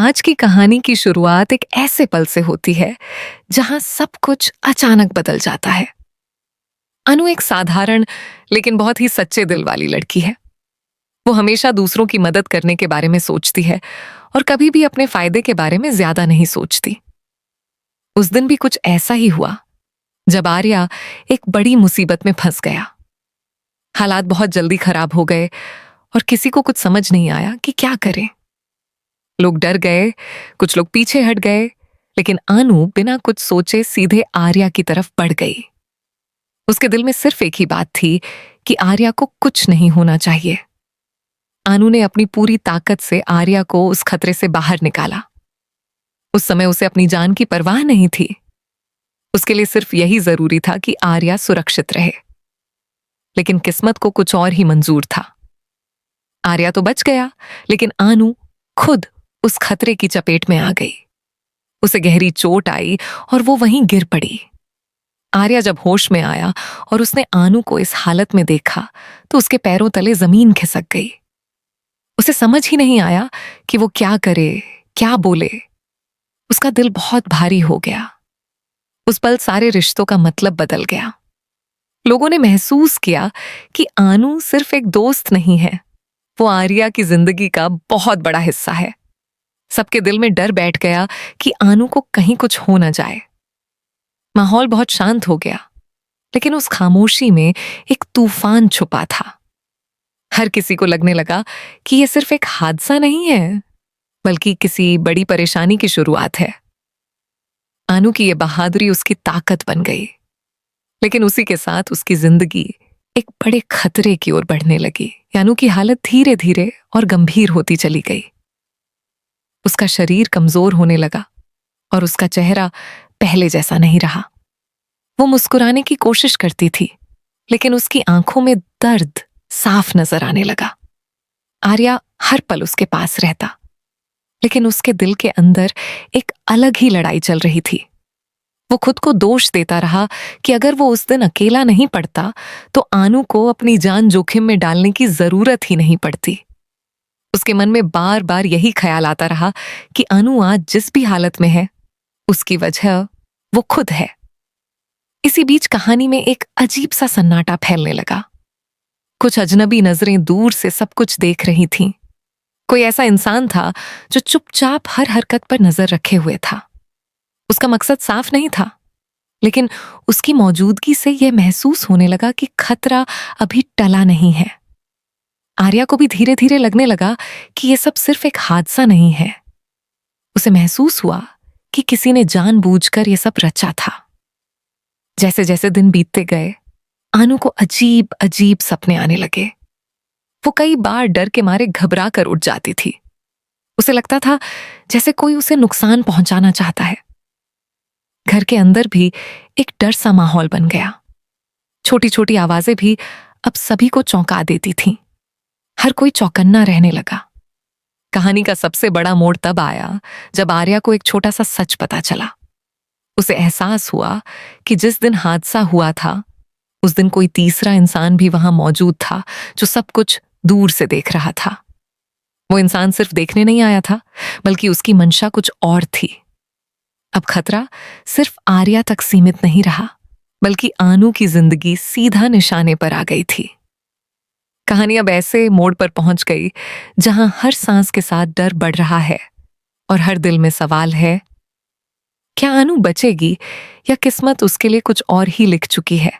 आज की कहानी की शुरुआत एक ऐसे पल से होती है जहां सब कुछ अचानक बदल जाता है। अनु एक साधारण लेकिन बहुत ही सच्चे दिल वाली लड़की है। वो हमेशा दूसरों की मदद करने के बारे में सोचती है और कभी भी अपने फायदे के बारे में ज्यादा नहीं सोचती। उस दिन भी कुछ ऐसा ही हुआ जब आर्या एक बड़ी मुसीबत में फंस गया। हालात बहुत जल्दी खराब हो गए और किसी को कुछ समझ नहीं आया कि क्या करें। लोग डर गए, कुछ लोग पीछे हट गए, लेकिन अनु बिना कुछ सोचे सीधे आर्या की तरफ बढ़ गई। उसके दिल में सिर्फ एक ही बात थी कि आर्या को कुछ नहीं होना चाहिए। अनु ने अपनी पूरी ताकत से आर्या को उस खतरे से बाहर निकाला। उस समय उसे अपनी जान की परवाह नहीं थी। उसके लिए सिर्फ यही जरूरी था कि आर्या सुरक्षित रहे। लेकिन किस्मत को कुछ और ही मंजूर था। आर्या तो बच गया, लेकिन अनु खुद उस खतरे की चपेट में आ गई। उसे गहरी चोट आई और वो वहीं गिर पड़ी। आर्या जब होश में आया और उसने अनु को इस हालत में देखा तो उसके पैरों तले जमीन खिसक गई। उसे समझ ही नहीं आया कि वो क्या करे, क्या बोले। उसका दिल बहुत भारी हो गया। उस पल सारे रिश्तों का मतलब बदल गया। लोगों ने महसूस किया कि अनु सिर्फ एक दोस्त नहीं है, वो आर्या की जिंदगी का बहुत बड़ा हिस्सा है। सबके दिल में डर बैठ गया कि अनु को कहीं कुछ हो न जाए। माहौल बहुत शांत हो गया, लेकिन उस खामोशी में एक तूफान छुपा था। हर किसी को लगने लगा कि यह सिर्फ एक हादसा नहीं है, बल्कि किसी बड़ी परेशानी की शुरुआत है। अनु की यह बहादुरी उसकी ताकत बन गई, लेकिन उसी के साथ उसकी जिंदगी एक बड़े खतरे की ओर बढ़ने लगी। अनु की हालत धीरे धीरे और गंभीर होती चली गई। उसका शरीर कमजोर होने लगा और उसका चेहरा पहले जैसा नहीं रहा। वो मुस्कुराने की कोशिश करती थी, लेकिन उसकी आंखों में दर्द साफ नजर आने लगा। आर्या हर पल उसके पास रहता, लेकिन उसके दिल के अंदर एक अलग ही लड़ाई चल रही थी। वो खुद को दोष देता रहा कि अगर वो उस दिन अकेला नहीं पड़ता तो अनु को अपनी जान जोखिम में डालने की जरूरत ही नहीं पड़ती। उसके मन में बार बार यही ख्याल आता रहा कि अनु आज जिस भी हालत में है, उसकी वजह वो खुद है। इसी बीच कहानी में एक अजीब सा सन्नाटा फैलने लगा। कुछ अजनबी नजरें दूर से सब कुछ देख रही थीं। कोई ऐसा इंसान था जो चुपचाप हर हरकत पर नजर रखे हुए था। उसका मकसद साफ नहीं था, लेकिन उसकी मौजूदगी से यह महसूस होने लगा कि खतरा अभी टला नहीं है। आर्या को भी धीरे धीरे लगने लगा कि यह सब सिर्फ एक हादसा नहीं है। उसे महसूस हुआ कि किसी ने जानबूझकर यह सब रचा था। जैसे जैसे दिन बीतते गए, अनु को अजीब अजीब सपने आने लगे। वो कई बार डर के मारे घबरा कर उठ जाती थी। उसे लगता था जैसे कोई उसे नुकसान पहुंचाना चाहता है। घर के अंदर भी एक डर सा माहौल बन गया। छोटी छोटी आवाजें भी अब सभी को चौंका देती थीं। हर कोई चौकन्ना रहने लगा। कहानी का सबसे बड़ा मोड़ तब आया जब आर्या को एक छोटा सा सच पता चला। उसे एहसास हुआ कि जिस दिन हादसा हुआ था, उस दिन कोई तीसरा इंसान भी वहां मौजूद था जो सब कुछ दूर से देख रहा था। वो इंसान सिर्फ देखने नहीं आया था, बल्कि उसकी मंशा कुछ और थी। अब खतरा सिर्फ आर्या तक सीमित नहीं रहा, बल्कि अनु की जिंदगी सीधा निशाने पर आ गई थी। कहानी अब ऐसे मोड़ पर पहुंच गई जहां हर सांस के साथ डर बढ़ रहा है और हर दिल में सवाल है, क्या अनु बचेगी या किस्मत उसके लिए कुछ और ही लिख चुकी है।